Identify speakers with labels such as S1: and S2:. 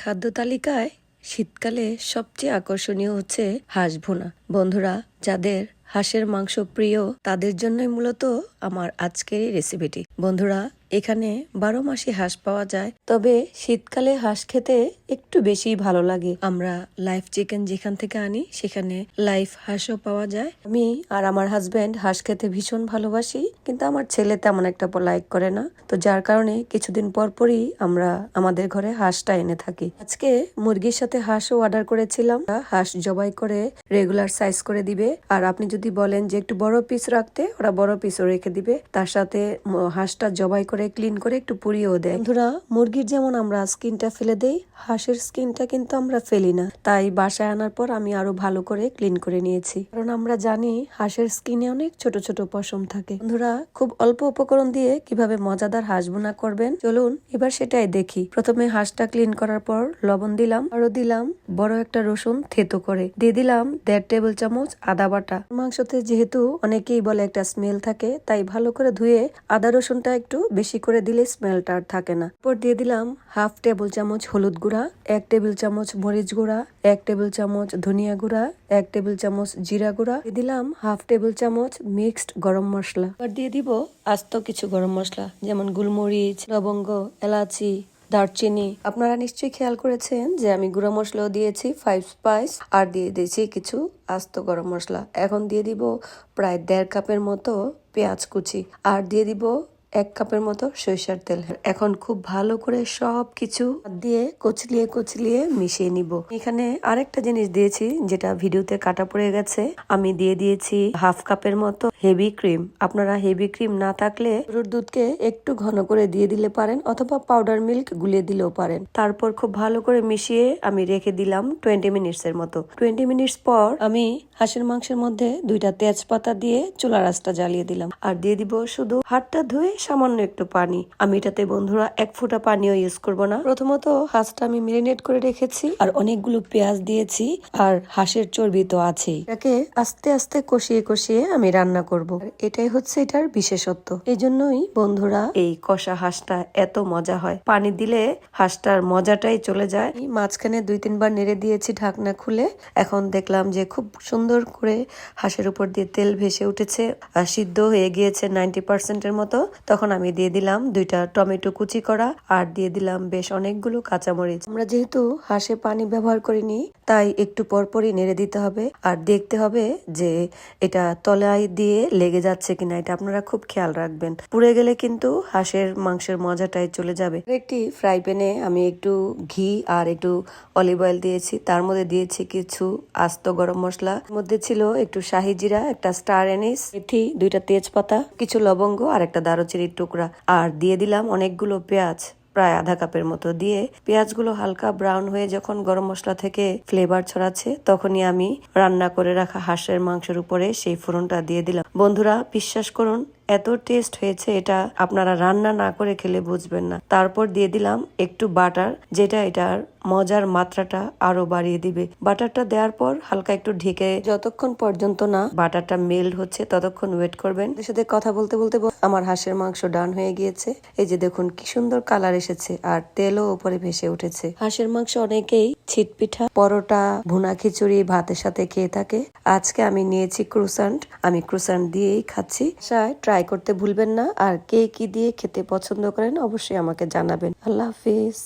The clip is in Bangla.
S1: খাদ্য তালিকায় শীতকালে সবচেয়ে আকর্ষণীয় হচ্ছে হাঁস ভুনা। বন্ধুরা, যাদের হাঁসের মাংস প্রিয় তাদের জন্যই মূলত আমার আজকের এই রেসিপিটি। বন্ধুরা, এখানে 12 মাসই হাঁস পাওয়া যায়, তবে শীতকালে হাঁস খেতে একটু বেশি ভালো লাগে। আমরা লাইভ চিকেন যেখান থেকে আনি সেখানে লাইভ হাঁসও পাওয়া যায়। আমি আর আমার হাজবেন্ড হাঁস খেতে ভীষণ ভালোবাসি, কিন্তু আমার ছেলে তেমন একটা লাইক করে না, তো যার কারণে কিছুদিন পরই আমরা আমাদের ঘরে হাঁসটা এনে থাকি। আজকে মুরগির সাথে হাঁসও অর্ডার করেছিলাম। হাঁস জবাই করে রেগুলার সাইজ করে দিবে, আর আপনি যদি বলেন যে একটু বড় পিস রাখতে, ওরা বড় পিসও রেখে দিবে। তার সাথে হাঁসটা জবাই করে ক্লিন করে একটু পুড়িয়েও দেয়। বন্ধুরা, মুরগির যেমন আমরা স্কিনটা ফেলে দেই, হাঁসের স্কিনটা কিন্তু আমরা ফেলি না। তাই বাসায় আনার পর আমি আরো ভালো করে ক্লিন করে নিয়েছি, কারণ আমরা জানি হাঁসের স্কিনে অনেক ছোট ছোট পশম থাকে। বন্ধুরা, খুব অল্প উপকরণ দিয়ে কিভাবে মজাদার হাঁস ভুনা করবেন চলুন এবার সেটাই দেখি। প্রথমে হাঁসটা ক্লিন করার পর লবণ দিলাম, আরো দিলাম বড় একটা রসুন থেতো করে, দিয়ে দিলাম 1.5 টেবিল চামচ আদা বাটা। মাংসতে যেহেতু অনেকেই বলে একটা স্মেল থাকে, তাই ভালো করে ধুয়ে আদা রসুনটা একটু বেশি করে দিলে স্মেলটা আর থাকে না। এরপর দিয়ে দিলাম 1/2 টেবিল চামচ হলুদ গুঁড়া, 1 টেবিল চামচ মরিচ গুঁড়া, 1 টেবিল চামচ ধনিয়া গুঁড়া, 1 টেবিল চামচ জিরা গুঁড়া, দিয়ে দিলাম 1/2 টেবিল চামচ মিক্সড গরম মশলা। এবার দিয়ে দিব আস্ত কিছু গরম মশলা, যেমন গোলমরিচ, লবঙ্গ, এলাচি, দারচিনি। আপনারা নিশ্চয়ই খেয়াল করেছেন যে আমি গুঁড়ো মশলাও দিয়েছি 5 স্পাইস, আর দিয়ে দিয়েছি কিছু আস্ত গরম মশলা। এখন দিয়ে দিব প্রায় 1.5 কাপের মতো পেঁয়াজ কুচি, আর দিয়ে দিব 1 কাপের মতো সরিষার তেল। এখন খুব ভালো করে সব কিছু দিয়ে কচলিয়ে মিশিয়ে নিব। এখানে আরেকটা জিনিস দিয়েছি যেটা ভিডিওতে কাটা পড়ে গেছে, আমি দিয়ে দিয়েছি 1/2 কাপের মতো হেভি ক্রিম। আপনারা হেভি ক্রিম না থাকলে গরুর দুধকে একটু ঘন করে দিয়ে দিলে পারেন, অথবা পাউডার মিল্ক গুলিয়ে দিলেও পারেন। তারপর খুব ভালো করে মিশিয়ে আমি রেখে দিলাম 20 মিনিটস এর মতো। 20 মিনিটস পর আমি হাঁসের মাংসের মধ্যে 2টা তেজপাতা দিয়ে চুলার আঁচটা জ্বালিয়ে দিলাম, আর দিয়ে দিব শুধু হাতটা ধুয়ে সামান্য একটু পানি। আমি এটাতে বন্ধুরা 1 ফোঁটা পানিও ইউজ করব না। প্রথমত হাঁসটা আমি মেরিনেট করে রেখেছি, আর অনেকগুলো পেঁয়াজ দিয়েছি, আর হাঁসের চর্বি তো আছেই। এটাকে আস্তে আস্তে কষিয়ে আমি রান্না করব। এটাই হচ্ছে এটার বিশেষত্ব। এই জন্যই বন্ধুরা এই কষা হাঁসটা এত মজা হয়। পানি দিলে হাঁসটার মজাটাই চলে যায়। মাঝখানে 2-3 বার নেড়ে দিয়েছি ঢাকনা খুলে। এখন দেখলাম যে খুব সুন্দর করে হাঁসের উপর দিয়ে তেল ভেসে উঠেছে, আর সিদ্ধ হয়ে গিয়েছে 90% এর মতো। তখন আমি দিয়ে দিলাম 2টা টমেটো কুচি করা, আর দিয়ে দিলাম বেশ অনেকগুলো কাঁচামরিচ। আমরা যেহেতু হাঁসে পানি ব্যবহার করিনি, তাই একটু পরপরই নেড়ে দিতে হবে, আর দেখতে হবে যে এটা তলায় দিয়ে লেগে যাচ্ছে কিনা। এটা আপনারা খুব খেয়াল রাখবেন, পুড়ে গেলে কিন্তু হাঁসের মাংসের মজাটাই চলে যাবে। একটি ফ্রাই প্যানে আমি একটু ঘি আর একটু অলিভ অয়েল দিয়েছি, তার মধ্যে দিয়েছি কিছু আস্ত গরম মশলা, মধ্যে ছিল একটু শাহি জিরা, একটা স্টার এনিস, মেথি, 2টা তেজপাতা, কিছু লবঙ্গ আর একটা দারুচিনির টুকরা, আর দিয়ে দিলাম অনেকগুলো পেঁয়াজ, প্রায় আধা কাপের মতো। দিয়ে পেঁয়াজগুলো হালকা ব্রাউন হয়ে যখন গরম মশলা থেকে ফ্লেভার ছড়াচ্ছে, তখনই আমি রান্না করে রাখা হাঁসের মাংসের উপরে সেই ফোড়নটা দিয়ে দিলাম। বন্ধুরা, বিশ্বাস করুন এত টেস্ট হয়েছে, এটা আপনারা রান্না না করে খেলে বুঝবেন না। তারপর দিয়ে দিলাম একটু বাটার, যেটা এটার মজার মাত্রাটা আরো বাড়িয়ে দিবে। বাটারটা দেওয়ার পর হালকা একটু ঢেকে যতক্ষণ পর্যন্ত না বাটারটা মেল্ট হচ্ছে ততক্ষণ ওয়েট করবেন। এর সাথে কথা বলতে বলতে আমার হাঁসের মাংস ডান হয়ে গিয়েছে। এই যে দেখুন কি সুন্দর কালার এসেছে, আর তেলও উপরে ভেসে উঠেছে। হাঁসের মাংস অনেকেই ছিটপিঠা, পরোটা, ভুনা খিচুড়ি, ভাতের সাথে খেয়ে থাকে। আজকে আমি নিয়েছি ক্রুসান্ট, আমি ক্রুসান্ট দিয়েই খাচ্ছি। ট্রাই করতে ভুলবেন না, আর কে কি দিয়ে খেতে পছন্দ করেন অবশ্যই আমাকে জানাবেন। আল্লাহ হাফিজ।